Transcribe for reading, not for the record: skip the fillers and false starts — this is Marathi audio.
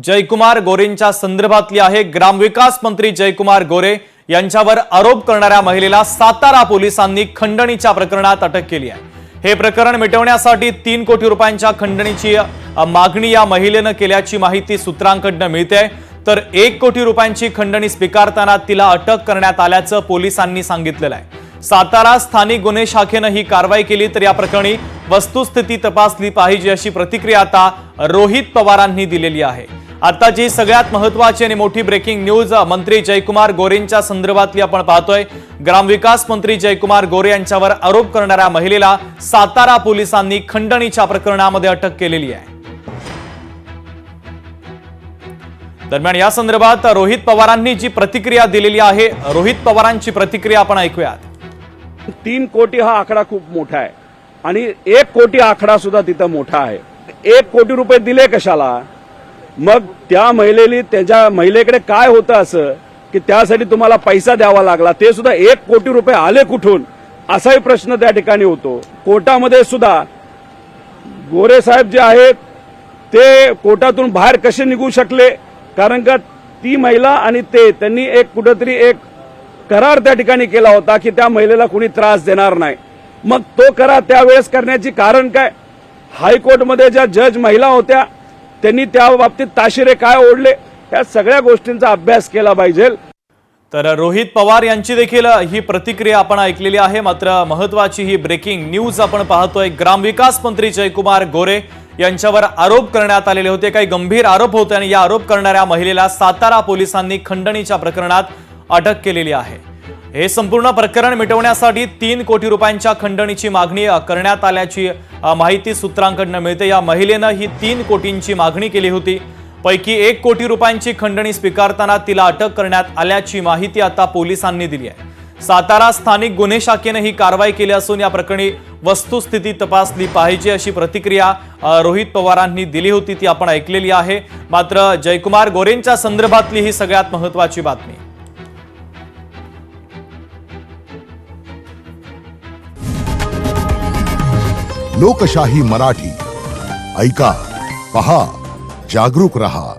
जयकुमार गोरेंच्या संदर्भातली आहे। ग्रामविकास मंत्री जयकुमार गोरे यांच्यावर आरोप करणाऱ्या महिलेला सातारा पोलिसांनी खंडणीच्या प्रकरणात अटक केली आहे। हे प्रकरण मिटवण्यासाठी 3 कोटी रुपयांच्या खंडणीची मागणी या महिलेने केल्याची माहिती सूत्रांकडून मिळते। तर 1 कोटी रुपयांची खंडणी स्वीकारताना तिला अटक करण्यात आल्याचं पोलिसांनी सांगितलेलं आहे। सातारा स्थानिक गुन्हे शाखेने ही कारवाई केली, तर या प्रकरणी वस्तुस्थिती तपासली पाहिजे अशी प्रतिक्रिया आता रोहित पवारांनी दिलेली आहे। आताची सगळ्यात महत्त्वाची आणि मोठी ब्रेकिंग न्यूज मंत्री जयकुमार गोरेंच्या संदर्भातली आपण पाहतोय। ग्रामविकास मंत्री जयकुमार गोरे यांच्यावर आरोप करणाऱ्या महिलेला सातारा पोलिसांनी खंडणीच्या प्रकरणामध्ये अटक केलेली आहे। दरम्यान या संदर्भात रोहित पवारांनी जी प्रतिक्रिया दिलेली आहे, रोहित पवारांची प्रतिक्रिया आपण ऐकूयात। 3 कोटी हा आकडा खूप मोठा आहे आणि 1 कोटी आकडा सुद्धा तिथं मोठा आहे। 1 कोटी रुपये दिले कशाला? मग त्या महिलेकडे काय होतं असं की त्यासाठी तुम्हाला पैसा द्यावा लागला? ते सुद्धा 1 कोटी रुपये आले कुठून असाही प्रश्न त्या ठिकाणी होतो। कोर्टामध्ये सुद्धा गोरे साहेब जे आहेत ते कोर्टातून बाहेर कसे निघू शकले? कारण का ती महिला आणि त्यांनी कुठेतरी एक करार त्या ठिकाणी केला होता की त्या महिलेला कोणी त्रास देणार नाही। मग तो करार त्यावेळेस करण्याची कारण काय? हायकोर्टमध्ये ज्या जज महिला होत्या त्यांनी त्या बाबतीत ताशिरे काय ओढले, या सगळ्या गोष्टींचा अभ्यास केला पाहिजे। तर रोहित पवार यांची देखील ही प्रतिक्रिया आपण ऐकलेली आहे। मात्र महत्त्वाची ही ब्रेकिंग न्यूज आपण पाहतोय। ग्रामविकास मंत्री जयकुमार गोरे यांच्यावर आरोप करण्यात आलेले होते, काही गंभीर आरोप होते आणि या आरोप करणाऱ्या महिलेला सातारा पोलिसांनी खंडणीच्या प्रकरणात अटक केलेली आहे। हे संपूर्ण प्रकरण मिटवण्यासाठी 3 कोटी रुपयांच्या खंडणीची मागणी करण्यात आल्याची माहिती सूत्रांकडून मिळते। या महिलेने ही 3 कोटींची मागणी केली होती, पैकी 1 कोटी रुपयांची खंडणी स्वीकारताना तिला अटक करण्यात आल्याची माहिती आता पोलिसांनी दिली आहे। सातारा स्थानिक गुन्हे शाखेने ही कारवाई केली असून या प्रकरणी वस्तुस्थिती तपासली पाहिजे अशी प्रतिक्रिया रोहित पवारांनी दिली होती, ती आपण ऐकलेली आहे। मात्र जयकुमार गोरेंच्या संदर्भातली ही सगळ्यात महत्त्वाची बातमी। लोकशाही मराठी ऐका, पहा, जागरूक रहा।